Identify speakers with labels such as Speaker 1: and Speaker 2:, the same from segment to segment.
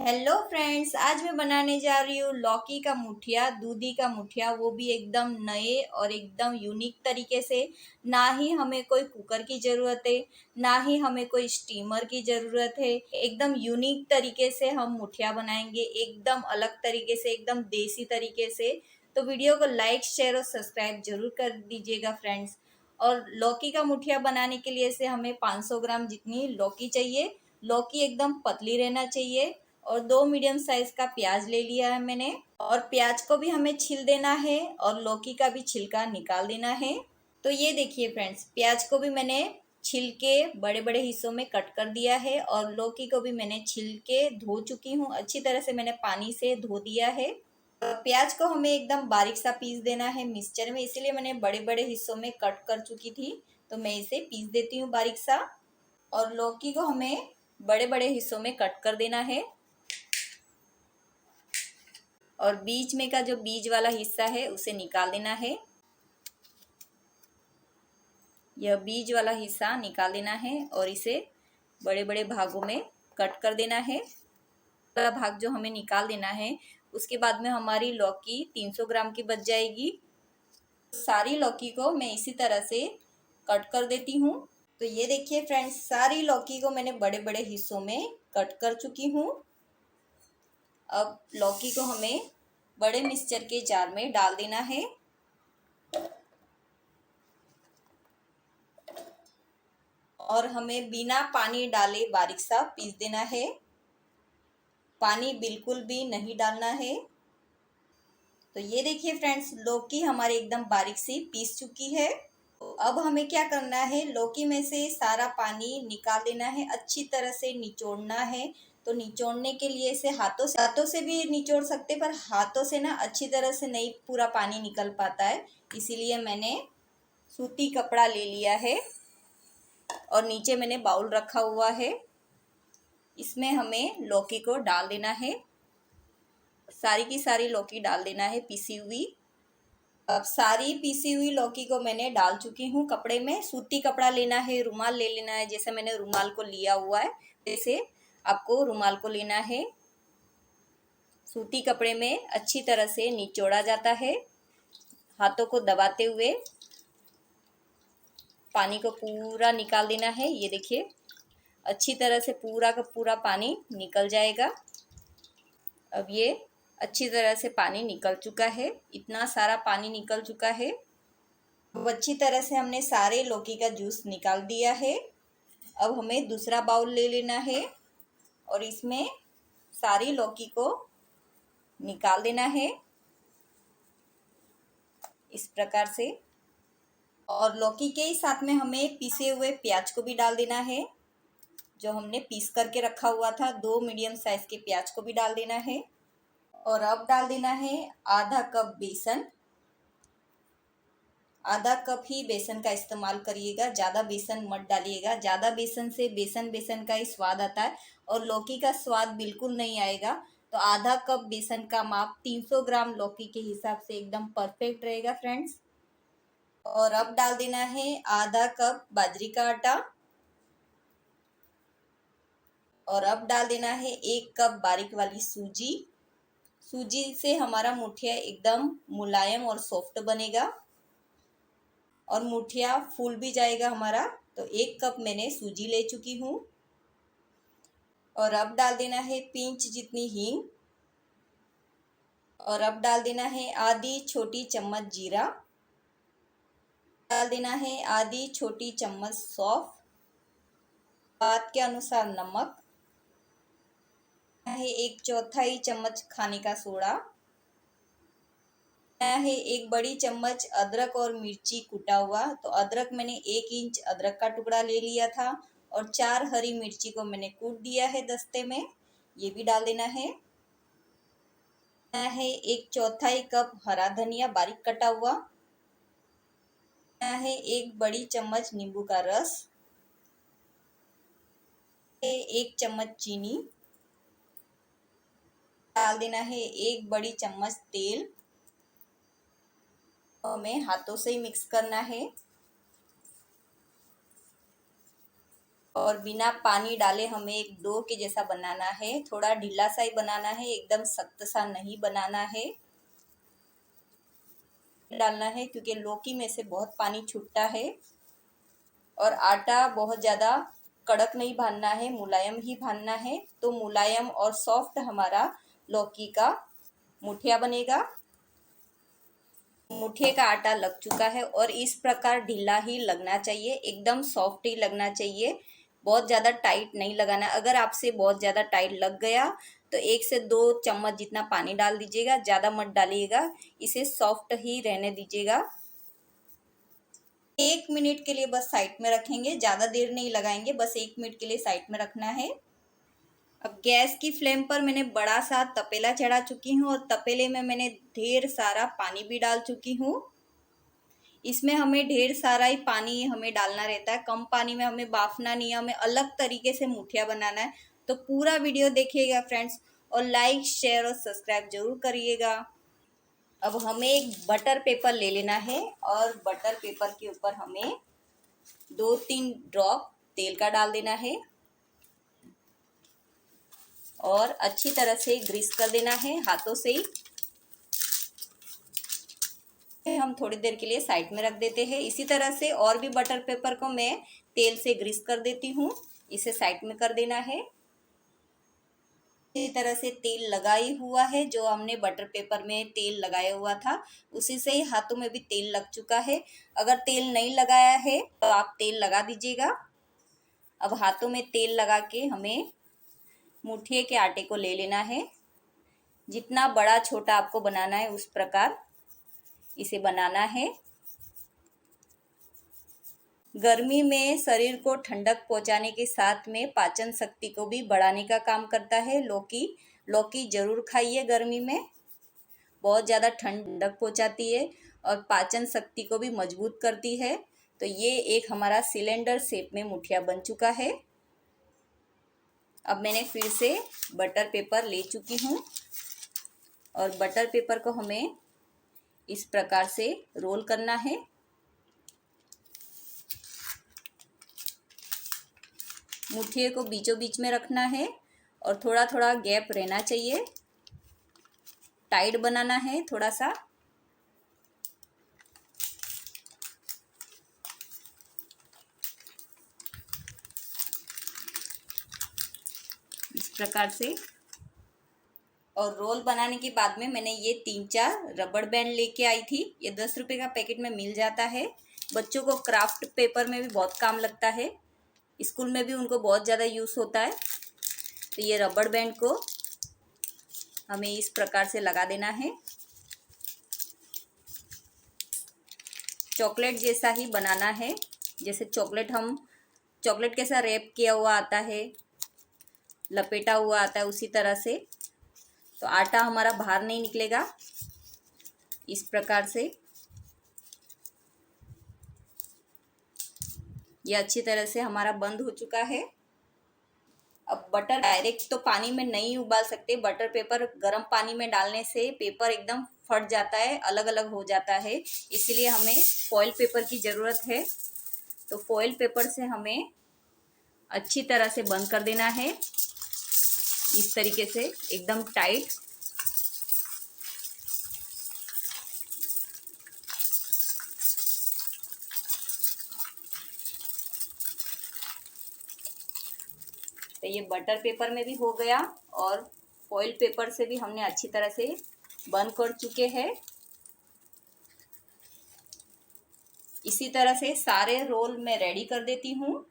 Speaker 1: Hello friends, आज मैं बनाने जा रही हूँ लौकी का मुठिया, दूधी का मुठिया, वो भी एकदम नए और एकदम यूनिक तरीके से। ना ही हमें कोई कुकर की ज़रूरत है, ना ही हमें कोई स्टीमर की ज़रूरत है। एकदम यूनिक तरीके से हम मुठिया बनाएंगे, एकदम अलग तरीके से, एकदम देसी तरीके से। तो वीडियो को लाइक, शेयर और सब्सक्राइब जरूर कर दीजिएगा फ्रेंड्स। और लौकी का मुठिया बनाने के लिए से हमें 500 ग्राम जितनी लौकी चाहिए। लौकी एकदम पतली रहना चाहिए। और 2 मीडियम साइज का प्याज ले लिया है मैंने। और प्याज को भी हमें छील देना है और लौकी का भी छिलका निकाल देना है। तो ये देखिए फ्रेंड्स, प्याज को भी मैंने छील के बड़े बड़े हिस्सों में कट कर दिया है और लौकी को भी मैंने छील के धो चुकी हूँ। अच्छी तरह से मैंने पानी से धो दिया है। प्याज को हमें एकदम बारीक सा पीस देना है मिक्सचर में, इसीलिए मैंने बड़े बड़े हिस्सों में कट कर चुकी थी। तो मैं इसे पीस देती हूँ बारीक सा। और लौकी को हमें बड़े बड़े हिस्सों में कट कर देना है। और बीच में का जो बीज वाला हिस्सा है उसे निकाल देना है। यह बीज वाला हिस्सा निकाल देना है और इसे बड़े बड़े भागों में कट कर देना है। बड़ा भाग जो हमें निकाल देना है, उसके बाद में हमारी लौकी 300 ग्राम की बच जाएगी। सारी लौकी को मैं इसी तरह से कट कर देती हूँ। तो ये देखिए फ्रेंड्स, सारी लौकी को मैंने बड़े बड़े हिस्सों में कट कर चुकी हूँ। अब लौकी को हमें बड़े मिक्सचर के जार में डाल देना है। और हमें बिना पानी डाले बारीक सा पीस देना है। पानी बिल्कुल भी नहीं डालना है। तो ये देखिए फ्रेंड्स, लौकी हमारी एकदम बारीक सी पीस चुकी है। तो अब हमें क्या करना है, लौकी में से सारा पानी निकाल देना है, अच्छी तरह से निचोड़ना है। तो निचोड़ने के लिए से हाथों से भी निचोड़ सकते, पर हाथों से ना अच्छी तरह से नहीं पूरा पानी निकल पाता है। इसीलिए मैंने सूती कपड़ा ले लिया है और नीचे मैंने बाउल रखा हुआ है। इसमें हमें लौकी को डाल देना है। सारी की सारी लौकी डाल देना है पीसी हुई। अब सारी पीसी हुई लौकी को मैंने डाल चुकी हूँ कपड़े में। सूती कपड़ा लेना है, रुमाल ले लेना है, जैसे मैंने रुमाल को लिया हुआ है जैसे आपको रुमाल को लेना है। सूती कपड़े में अच्छी तरह से निचोड़ा जाता है। हाथों को दबाते हुए पानी को पूरा निकाल देना है। ये देखिए, अच्छी तरह से पूरा का पूरा पानी निकल जाएगा। अब ये अच्छी तरह से पानी निकल चुका है, इतना सारा पानी निकल चुका है। अब अच्छी तरह से हमने सारे लौकी का जूस निकाल दिया है। अब हमें दूसरा बाउल ले लेना है और इसमें सारी लौकी को निकाल देना है इस प्रकार से। और लौकी के ही साथ में हमें पीसे हुए प्याज को भी डाल देना है, जो हमने पीस करके रखा हुआ था। 2 मीडियम साइज के प्याज को भी डाल देना है। और अब डाल देना है आधा कप बेसन। आधा कप ही बेसन का इस्तेमाल करिएगा, ज़्यादा बेसन मत डालिएगा। ज़्यादा बेसन से बेसन बेसन का ही स्वाद आता है और लौकी का स्वाद बिल्कुल नहीं आएगा। तो आधा कप बेसन का माप 300 ग्राम लौकी के हिसाब से एकदम परफेक्ट रहेगा फ्रेंड्स। और अब डाल देना है आधा कप बाजरी का आटा। और अब डाल देना है 1 कप बारीक वाली सूजी। सूजी से हमारा मुठिया एकदम मुलायम और सॉफ्ट बनेगा और मुठिया फूल भी जाएगा हमारा। तो 1 कप मैंने सूजी ले चुकी हूँ। और अब डाल देना है पिंच जितनी हींग। और अब डाल देना है आधी छोटी चम्मच जीरा। डाल देना है आधी छोटी चम्मच सौंफ। स्वाद के अनुसार नमक है, 1/4 चम्मच खाने का सोडा है, 1 बड़ी चम्मच अदरक और मिर्ची कुटा हुआ। तो अदरक मैंने 1 इंच अदरक का टुकड़ा ले लिया था और 4 हरी मिर्ची को मैंने कूट दिया है दस्ते में, ये भी डाल देना है। 1/4 कप हरा धनिया बारीक कटा हुआ है, 1 बड़ी चम्मच नींबू का रस, 1 चम्मच चीनी डाल देना है, 1 बड़ी चम्मच तेल। हमें हाथों से ही मिक्स करना है। और बिना पानी डाले हमें एक डो के जैसा बनाना है। थोड़ा ढीला सा ही बनाना है, एकदम सख्त सा नहीं बनाना है। डालना है क्योंकि लौकी में से बहुत पानी छूटता है। और आटा बहुत ज़्यादा कड़क नहीं भानना है, मुलायम ही भानना है। तो मुलायम और सॉफ्ट हमारा लौकी का मुठिया बनेगा। मुठिए का आटा लग चुका है और इस प्रकार ढीला ही लगना चाहिए, एकदम सॉफ्ट ही लगना चाहिए। बहुत ज़्यादा टाइट नहीं लगाना। अगर आपसे बहुत ज़्यादा टाइट लग गया तो 1 से 2 चम्मच जितना पानी डाल दीजिएगा, ज़्यादा मत डालिएगा। इसे सॉफ्ट ही रहने दीजिएगा। 1 मिनट के लिए बस साइड में रखेंगे, ज़्यादा देर नहीं लगाएंगे, बस 1 मिनट के लिए साइड में रखना है। अब गैस की फ्लेम पर मैंने बड़ा सा तपेला चढ़ा चुकी हूँ और तपेले में मैंने ढेर सारा पानी भी डाल चुकी हूँ। इसमें हमें ढेर सारा ही पानी हमें डालना रहता है, कम पानी में हमें बाफना नहीं है, हमें अलग तरीके से मुठिया बनाना है। तो पूरा वीडियो देखिएगा फ्रेंड्स, और लाइक शेयर और सब्सक्राइब जरूर करिएगा। अब हमें एक बटर पेपर ले लेना है और बटर पेपर के ऊपर हमें 2-3 ड्रॉप तेल का डाल देना है और अच्छी तरह से ग्रीस कर देना है हाथों से ही। हम थोड़ी देर के लिए साइड में रख देते हैं। इसी तरह से और भी बटर पेपर को मैं तेल से ग्रीस कर देती हूँ। इसे साइड में कर देना है। इसी तरह से तेल लगाई हुआ है, जो हमने बटर पेपर में तेल लगाया हुआ था उसी से ही हाथों में भी तेल लग चुका है। अगर तेल नहीं लगाया है तो आप तेल लगा दीजिएगा। अब हाथों में तेल लगा के हमें मुठिए के आटे को ले लेना है। जितना बड़ा छोटा आपको बनाना है उस प्रकार इसे बनाना है। गर्मी में शरीर को ठंडक पहुंचाने के साथ में पाचन शक्ति को भी बढ़ाने का काम करता है लौकी। लौकी जरूर खाइए, गर्मी में बहुत ज़्यादा ठंडक पहुंचाती है और पाचन शक्ति को भी मजबूत करती है। तो ये एक हमारा सिलेंडर शेप में मुठिया बन चुका है। अब मैंने फिर से बटर पेपर ले चुकी हूँ और बटर पेपर को हमें इस प्रकार से रोल करना है। मुठिए को बीचों बीच में रखना है और थोड़ा थोड़ा गैप रहना चाहिए। टाइट बनाना है थोड़ा सा। इस प्रकार से। और रोल बनाने के बाद में मैंने ये 3-4 रबड़ बैंड लेके आई थी। ये 10 रुपये का पैकेट में मिल जाता है। बच्चों को क्राफ्ट पेपर में भी बहुत काम लगता है, स्कूल में भी उनको बहुत ज़्यादा यूज़ होता है। तो ये रबड़ बैंड को हमें इस प्रकार से लगा देना है। चॉकलेट जैसा ही बनाना है, जैसे चॉकलेट कैसा रैप किया हुआ आता है, लपेटा हुआ आता है, उसी तरह से। तो आटा हमारा बाहर नहीं निकलेगा। इस प्रकार से ये अच्छी तरह से हमारा बंद हो चुका है। अब बटर डायरेक्ट तो पानी में नहीं उबाल सकते। बटर पेपर गर्म पानी में डालने से पेपर एकदम फट जाता है, अलग अलग हो जाता है। इसलिए हमें फॉइल पेपर की ज़रूरत है। तो फॉइल पेपर से हमें अच्छी तरह से बंद कर देना है, इस तरीके से एकदम टाइट। तो ये बटर पेपर में भी हो गया और फॉइल पेपर से भी हमने अच्छी तरह से बंद कर चुके हैं। इसी तरह से सारे रोल मैं रेडी कर देती हूँ।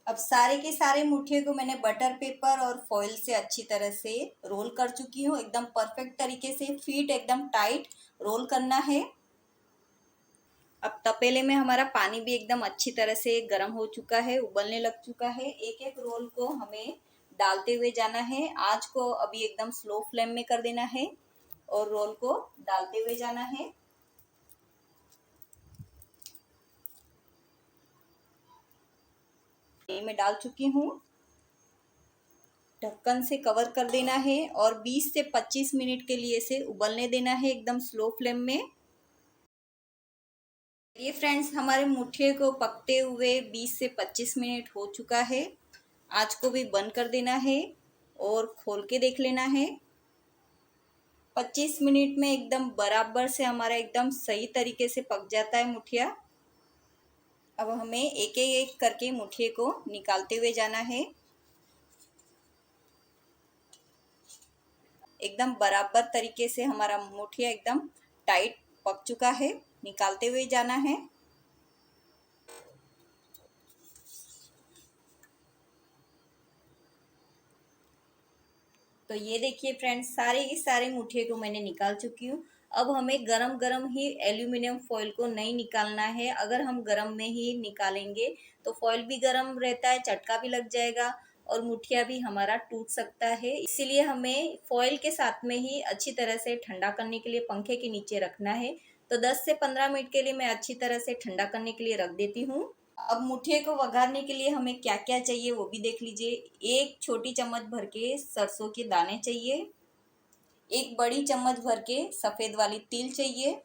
Speaker 1: अब सारे के सारे मुठिए को मैंने बटर पेपर और फॉइल से अच्छी तरह से रोल कर चुकी हूँ। एकदम परफेक्ट तरीके से फिट, एकदम टाइट रोल करना है। अब तपेले में हमारा पानी भी एकदम अच्छी तरह से गर्म हो चुका है, उबलने लग चुका है। एक एक रोल को हमें डालते हुए जाना है। आँच को अभी एकदम स्लो फ्लेम में कर देना है और रोल को डालते हुए जाना है। ये मैं डाल चुकी हूँ। ढक्कन से कवर कर देना है और 20 से 25 मिनट के लिए इसे उबलने देना है एकदम स्लो फ्लेम में। ये फ्रेंड्स, हमारे मुठिए को पकते हुए 20 से 25 मिनट हो चुका है। आँच को भी बंद कर देना है और खोल के देख लेना है। 25 मिनट में एकदम बराबर से हमारा एकदम सही तरीके से पक जाता है मुठिया। अब हमें एक एक करके मुठिए को निकालते हुए जाना है। एकदम बराबर तरीके से हमारा मुठिया एकदम टाइट पक चुका है, निकालते हुए जाना है। तो ये देखिए फ्रेंड्स, सारे के सारे मुठिए को मैंने निकाल चुकी हूँ। अब हमें गरम गरम ही एल्यूमिनियम फॉइल को नहीं निकालना है। अगर हम गरम में ही निकालेंगे तो फॉइल भी गरम रहता है, चटका भी लग जाएगा और मुठिया भी हमारा टूट सकता है। इसीलिए हमें फॉइल के साथ में ही अच्छी तरह से ठंडा करने के लिए पंखे के नीचे रखना है। तो 10 से 15 मिनट के लिए मैं अच्छी तरह से ठंडा करने के लिए रख देती हूँ। अब मुठिए को वघारने के लिए हमें क्या क्या चाहिए वो भी देख लीजिए। एक छोटी चम्मच भर के सरसों के दाने चाहिए, एक बड़ी चम्मच भर के सफ़ेद वाली तिल चाहिए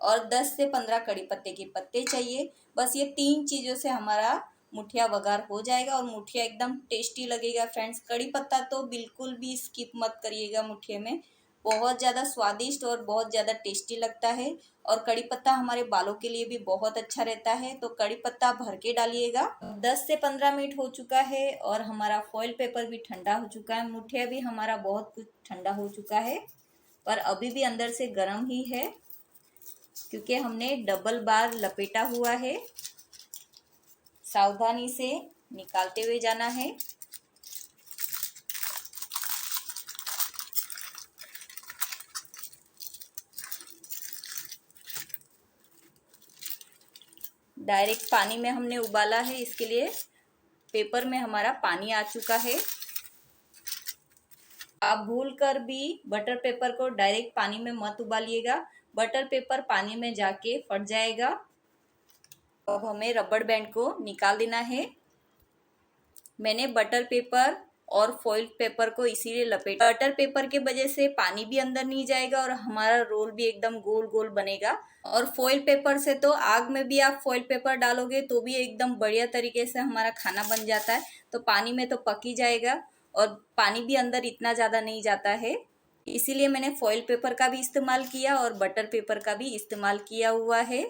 Speaker 1: और 10 से 15 कड़ी पत्ते के पत्ते चाहिए। बस ये 3 चीज़ों से हमारा मुठिया वघार हो जाएगा और मुठिया एकदम टेस्टी लगेगा फ्रेंड्स। कड़ी पत्ता तो बिल्कुल भी स्किप मत करिएगा मुठिए में, बहुत ज़्यादा स्वादिष्ट और बहुत ज़्यादा टेस्टी लगता है। और कड़ी पत्ता हमारे बालों के लिए भी बहुत अच्छा रहता है, तो कड़ी पत्ता भर के डालिएगा। 10 से 15 मिनट हो चुका है और हमारा फॉइल पेपर भी ठंडा हो चुका है। मुठिया भी हमारा बहुत कुछ ठंडा हो चुका है, पर अभी भी अंदर से गर्म ही है क्योंकि हमने डबल बार लपेटा हुआ है। सावधानी से निकालते हुए जाना है। डायरेक्ट पानी में हमने उबाला है, इसके लिए पेपर में हमारा पानी आ चुका है। आप भूल कर भी बटर पेपर को डायरेक्ट पानी में मत उबालिएगा, बटर पेपर पानी में जाके फट जाएगा। अब हमें रबड़ बैंड को निकाल देना है। मैंने बटर पेपर और फॉइल पेपर को इसीलिए लपेटा, बटर पेपर के वजह से पानी भी अंदर नहीं जाएगा और हमारा रोल भी एकदम गोल गोल बनेगा। और फॉइल पेपर से तो आग में भी आप फॉइल पेपर डालोगे तो भी एकदम बढ़िया तरीके से हमारा खाना बन जाता है। तो पानी में तो पक ही जाएगा और पानी भी अंदर इतना ज़्यादा नहीं जाता है, इसीलिए मैंने फॉइल पेपर का भी इस्तेमाल किया और बटर पेपर का भी इस्तेमाल किया हुआ है।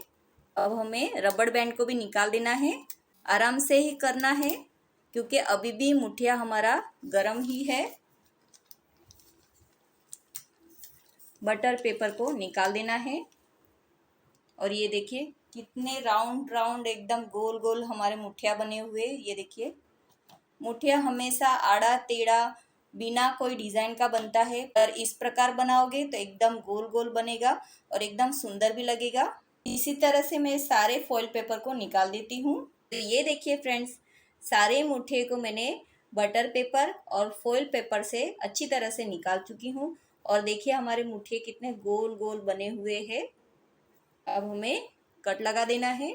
Speaker 1: अब हमें रबड़ बैंड को भी निकाल देना है। आराम से ही करना है क्योंकि अभी भी मुठिया हमारा गरम ही है। बटर पेपर को निकाल देना है और ये देखिए कितने राउंड राउंड एकदम गोल गोल हमारे मुठिया बने हुए। ये देखिए, मुठिया हमेशा आड़ा टेढ़ा बिना कोई डिज़ाइन का बनता है, पर इस प्रकार बनाओगे तो एकदम गोल गोल बनेगा और एकदम सुंदर भी लगेगा। इसी तरह से मैं सारे फॉइल पेपर को निकाल देती हूँ। तो ये देखिए फ्रेंड्स, सारे मुठिए को मैंने बटर पेपर और फॉइल पेपर से अच्छी तरह से निकाल चुकी हूँ और देखिए हमारे मुठिए कितने गोल गोल बने हुए हैं। अब हमें कट लगा देना है।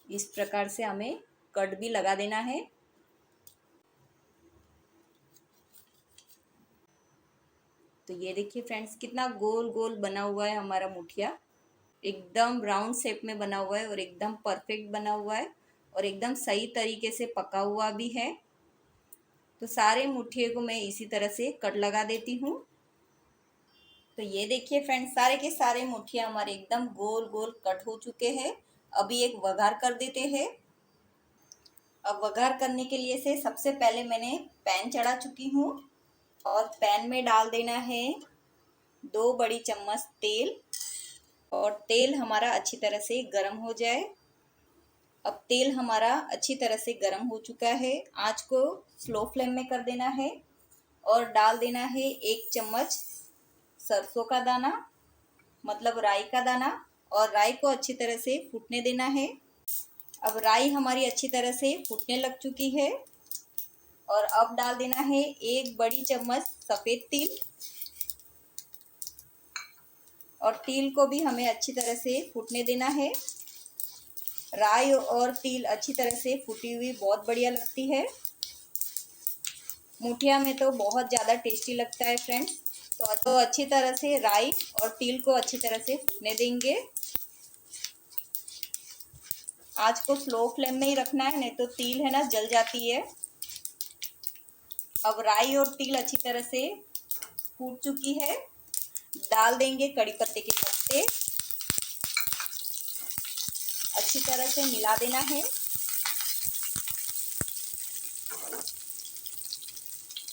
Speaker 1: इस प्रकार से हमें कट भी लगा देना है। तो ये देखिए फ्रेंड्स, कितना गोल गोल बना हुआ है हमारा मुठिया, एकदम राउंड शेप में बना हुआ है और एकदम परफेक्ट बना हुआ है और एकदम सही तरीके से पका हुआ भी है। तो सारे मुठिए को मैं इसी तरह से कट लगा देती हूँ। तो ये देखिए फ्रेंड्स, सारे के सारे मुठिया हमारे एकदम गोल गोल कट हो चुके हैं। अभी एक वघार कर देते हैं। अब वघार करने के लिए से सबसे पहले मैंने पैन चढ़ा चुकी हूँ और पैन में डाल देना है 2 बड़ी चम्मच तेल और तेल हमारा अच्छी तरह से गर्म हो जाए। अब तेल हमारा अच्छी तरह से गर्म हो चुका है। आँच को स्लो फ्लेम में कर देना है और डाल देना है 1 चम्मच सरसों का दाना, मतलब राई का दाना, और राई को अच्छी तरह से फूटने देना है। अब राई हमारी अच्छी तरह से फूटने लग चुकी है और अब डाल देना है 1 बड़ी चम्मच सफ़ेद तिल और तिल को भी हमें अच्छी तरह से फूटने देना है। राई और तिल अच्छी तरह से फूटी हुई बहुत बढ़िया लगती है। मुठिया में तो बहुत ज़्यादा टेस्टी लगता है फ्रेंड्स। तो अच्छी तरह से राई और तिल को अच्छी तरह से फूटने देंगे। आँच को स्लो फ्लेम में ही रखना है, नहीं तो तिल है ना जल जाती है। अब राई और तिल अच्छी तरह से फूट चुकी है। डाल देंगे कड़ी पत्ते के पत्ते, अच्छी तरह से मिला देना है।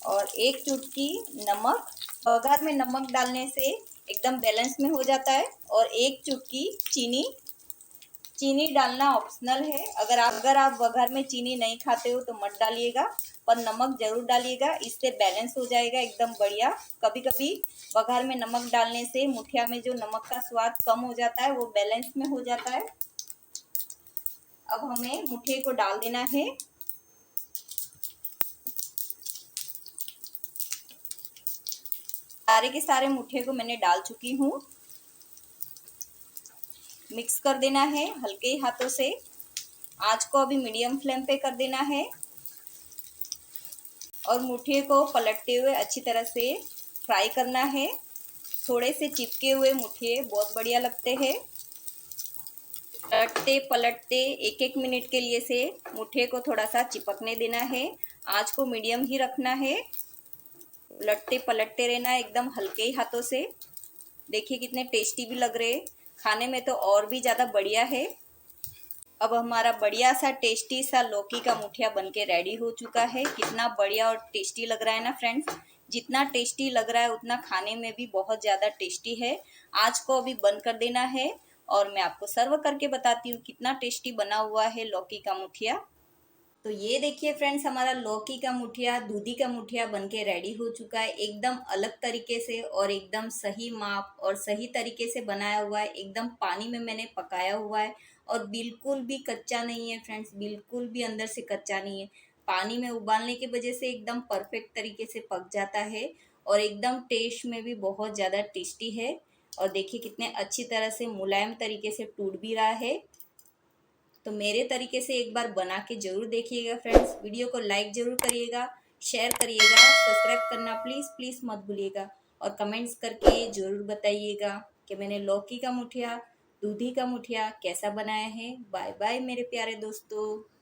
Speaker 1: और एक चुटकी नमक, बघार में नमक डालने से एकदम बैलेंस में हो जाता है। और एक चुटकी चीनी, चीनी डालना ऑप्शनल है। अगर आप बघार में चीनी नहीं खाते हो तो मत डालिएगा, पर नमक जरूर डालिएगा, इससे बैलेंस हो जाएगा एकदम बढ़िया। कभी कभी बघार में नमक डालने से मुठिया में जो नमक का स्वाद कम हो जाता है वो बैलेंस में हो जाता है। अब हमें मुठिया को डाल देना है। सारे के सारे मुठिया को मैंने डाल चुकी हूँ। मिक्स कर देना है हल्के हाथों से। आँच को अभी मीडियम फ्लेम पे कर देना है और मुठिया को पलटते हुए अच्छी तरह से फ्राई करना है। थोड़े से चिपके हुए मुठिया बहुत बढ़िया लगते हैं। पलटते पलटते एक एक मिनट के लिए से मुठिया को थोड़ा सा चिपकने देना है। आँच को मीडियम ही रखना है। उलटते पलटते रहना है एकदम हल्के हाथों से। देखिए कितने टेस्टी भी लग रहे हैं, खाने में तो और भी ज़्यादा बढ़िया है। अब हमारा बढ़िया सा टेस्टी सा लौकी का मुठिया बनके रेडी हो चुका है। कितना बढ़िया और टेस्टी लग रहा है ना फ्रेंड्स। जितना टेस्टी लग रहा है उतना खाने में भी बहुत ज़्यादा टेस्टी है। आँच को अभी बंद कर देना है और मैं आपको सर्व करके बताती हूँ कितना टेस्टी बना हुआ है लौकी का मुठिया। तो ये देखिए फ्रेंड्स, हमारा लौकी का मुठिया, दूधी का मुठिया बनके रेडी हो चुका है। एकदम अलग तरीके से और एकदम सही माप और सही तरीके से बनाया हुआ है। एकदम पानी में मैंने पकाया हुआ है और बिल्कुल भी कच्चा नहीं है फ्रेंड्स, बिल्कुल भी अंदर से कच्चा नहीं है। पानी में उबालने की वजह से एकदम परफेक्ट तरीके से पक जाता है और एकदम टेस्ट में भी बहुत ज़्यादा टेस्टी है। और देखिए कितने अच्छी तरह से मुलायम तरीके से टूट भी रहा है। तो मेरे तरीके से एक बार बना के ज़रूर देखिएगा फ्रेंड्स। वीडियो को लाइक ज़रूर करिएगा, शेयर करिएगा, सब्सक्राइब करना प्लीज़ प्लीज़ मत भूलिएगा। और कमेंट्स करके ज़रूर बताइएगा कि मैंने लौकी का मुठिया, दूधी का मुठिया कैसा बनाया है। बाय बाय मेरे प्यारे दोस्तों।